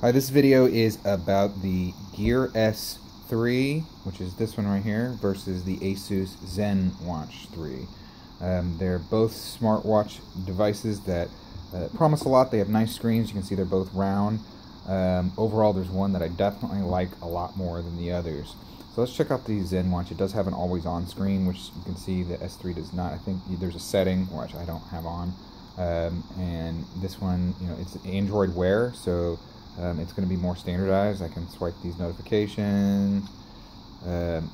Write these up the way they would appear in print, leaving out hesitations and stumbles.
Hi, this video is about the Gear S3, which is this one right here, versus the Asus Zenwatch 3. They're both smartwatch devices that promise a lot. They have nice screens. You can see they're both round. Overall, there's one that I definitely like a lot more than the others. So let's check out the Zenwatch. It does have an always-on screen, which you can see the S3 does not. I think there's a setting, which I don't have on. And this one, it's Android Wear, so it's going to be more standardized. I can swipe these notifications, and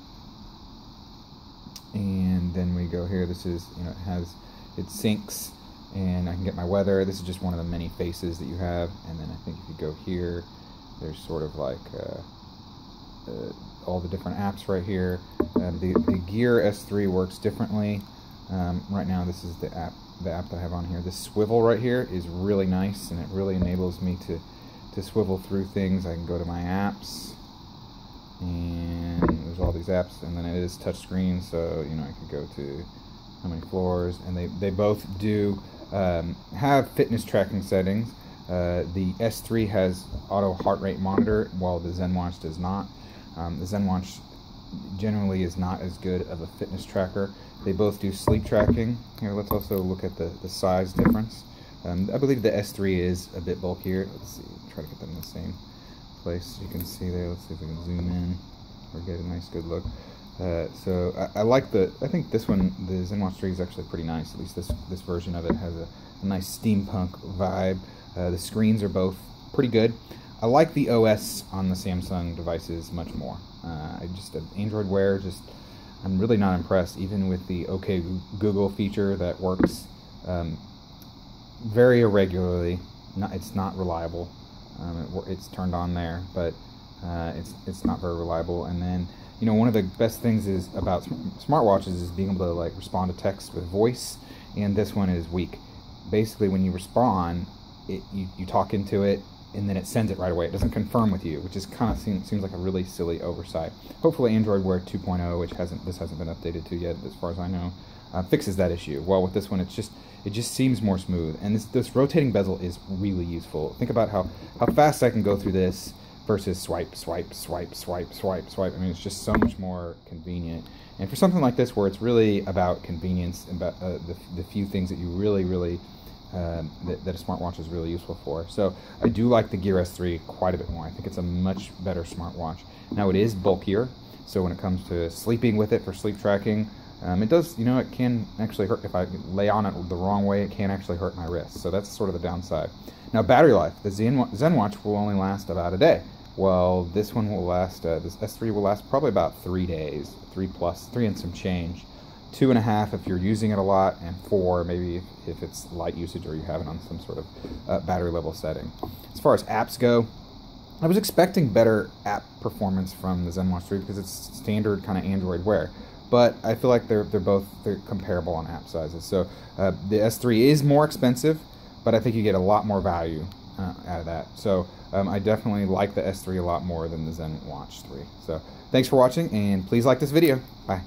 then we go here. This is, it syncs, and I can get my weather. This is just one of the many faces that you have. And then I think if you go here, there's sort of like all the different apps right here. The Gear S3 works differently. Right now, this is the app that I have on here. This swivel right here is really nice, and it really enables me to swivel through things. I can go to my apps, and there's all these apps, and then it is touchscreen, so I could go to how many floors, and they both do have fitness tracking settings. The S3 has auto heart rate monitor, while the Zenwatch does not. The Zenwatch generally is not as good of a fitness tracker. They both do sleep tracking. Here, let's also look at the size difference. I believe the S3 is a bit bulkier. Let's see, try to get them in the same place. You can see there. Let's see if we can zoom in or get a nice good look. So I think this one, the Zenwatch 3, is actually pretty nice. At least this version of it has a nice steampunk vibe. The screens are both pretty good. I like the OS on the Samsung devices much more. Android Wear, I'm really not impressed, even with the OK Google feature that works very irregularly. It's not reliable. It's turned on there, but it's not very reliable. And then, one of the best things is about smartwatches is being able to respond to text with voice, and this one is weak. Basically, when you respond, you talk into it, and then it sends it right away. It doesn't confirm with you, which is kind of seems like a really silly oversight. Hopefully, Android Wear 2.0, which hasn't been updated to yet, as far as I know, fixes that issue. Well, with this one, it just seems more smooth, and this rotating bezel is really useful. Think about how fast I can go through this versus swipe, swipe, swipe, swipe, swipe, swipe. I mean, it's just so much more convenient. And for something like this, where it's really about convenience and about the few things that you really that a smartwatch is really useful for. So I do like the Gear S3 quite a bit more. I think it's a much better smartwatch. Now, it is bulkier, so when it comes to sleeping with it for sleep tracking, it does, it can actually hurt. If I lay on it the wrong way, it can actually hurt my wrist. So that's sort of the downside. Now, battery life. The Zenwatch will only last about a day. Well, this one will last, this S3 will last probably about 3 days, 3 and some change. 2.5 if you're using it a lot, and 4 maybe if it's light usage or you have it on some sort of battery level setting. As far as apps go, I was expecting better app performance from the Zenwatch 3 because it's standard kind of Android Wear. But I feel like they're comparable on app sizes. So the S3 is more expensive, but I think you get a lot more value out of that. So I definitely like the S3 a lot more than the Zenwatch 3. So thanks for watching, and please like this video. Bye.